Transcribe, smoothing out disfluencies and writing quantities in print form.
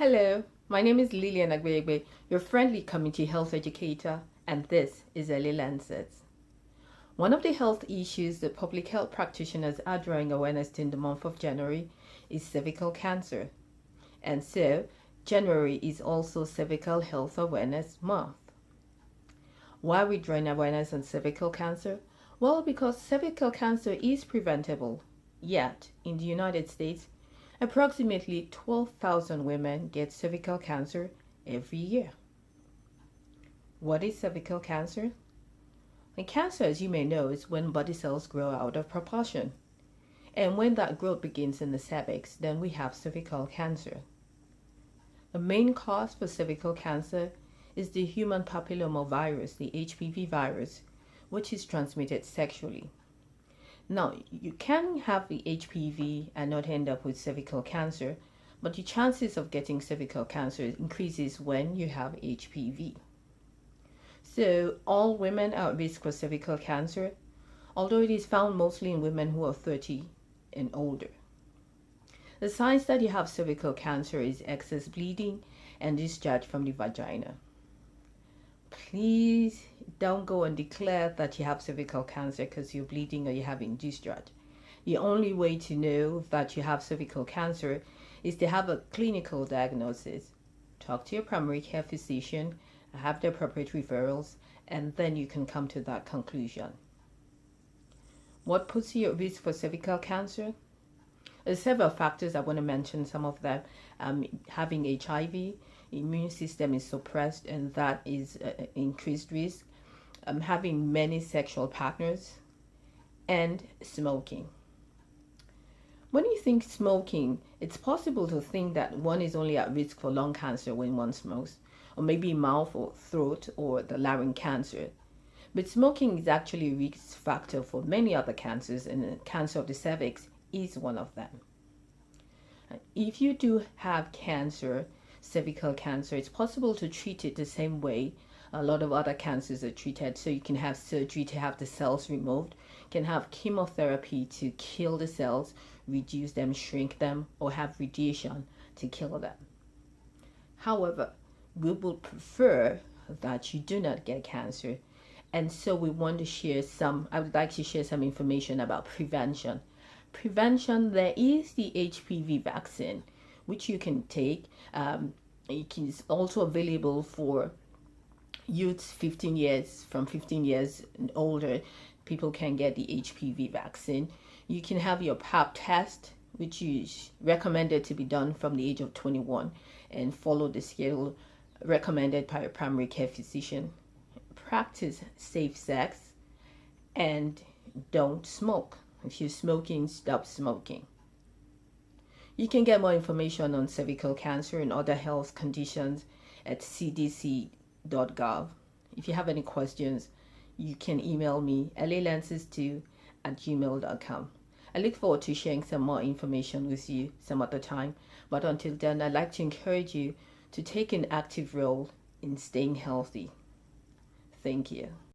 Hello, my name is Lillian Agwegbe, your friendly community health educator, and this is Early Lancet. One of the health issues that public health practitioners are drawing awareness to in the month of January is cervical cancer. And so, January is also Cervical Health Awareness Month. Why are we drawing awareness on cervical cancer? Well, because cervical cancer is preventable. Yet, in the United States, approximately 12,000 women get cervical cancer every year. What is cervical cancer? And cancer, as you may know, is when body cells grow out of proportion. And when that growth begins in the cervix, then we have cervical cancer. The main cause for cervical cancer is the human papillomavirus, the HPV virus, which is transmitted sexually. Now, you can have the HPV and not end up with cervical cancer, but the chances of getting cervical cancer increases when you have HPV. So, all women are at risk for cervical cancer, although it is found mostly in women who are 30 and older. The signs that you have cervical cancer is excess bleeding and discharge from the vagina. Please don't go and declare that you have cervical cancer because you're bleeding or you're having discharge. The only way to know that you have cervical cancer is to have a clinical diagnosis. Talk to your primary care physician, have the appropriate referrals, and then you can come to that conclusion. What puts you at risk for cervical cancer? There's several factors. I want to mention some of them. Having HIV, immune system is suppressed, and that is increased risk. Having many sexual partners, and smoking. When you think smoking, it's possible to think that one is only at risk for lung cancer when one smokes, or maybe mouth or throat or the larynx cancer. But smoking is actually a risk factor for many other cancers, and cancer of the cervix is one of them. If you do have cancer, cervical cancer, it's possible to treat it the same way a lot of other cancers are treated. So you can have surgery to have the cells removed, can have chemotherapy to kill the cells, reduce them, shrink them, or have radiation to kill them. However, we would prefer that you do not get cancer, and so we want to share I would like to share some information about prevention. There is the HPV vaccine, which you can take. It is also available for youths from 15 years and older. People can get the HPV vaccine. You can have your pap test, which is recommended to be done from the age of 21, and follow the schedule recommended by a primary care physician. Practice safe sex and don't smoke. If you're smoking, stop smoking. You can get more information on cervical cancer and other health conditions at cdc.gov. If you have any questions, you can email me lalances2@gmail.com. I look forward to sharing some more information with you some other time, but until then, I'd like to encourage you to take an active role in staying healthy. Thank you.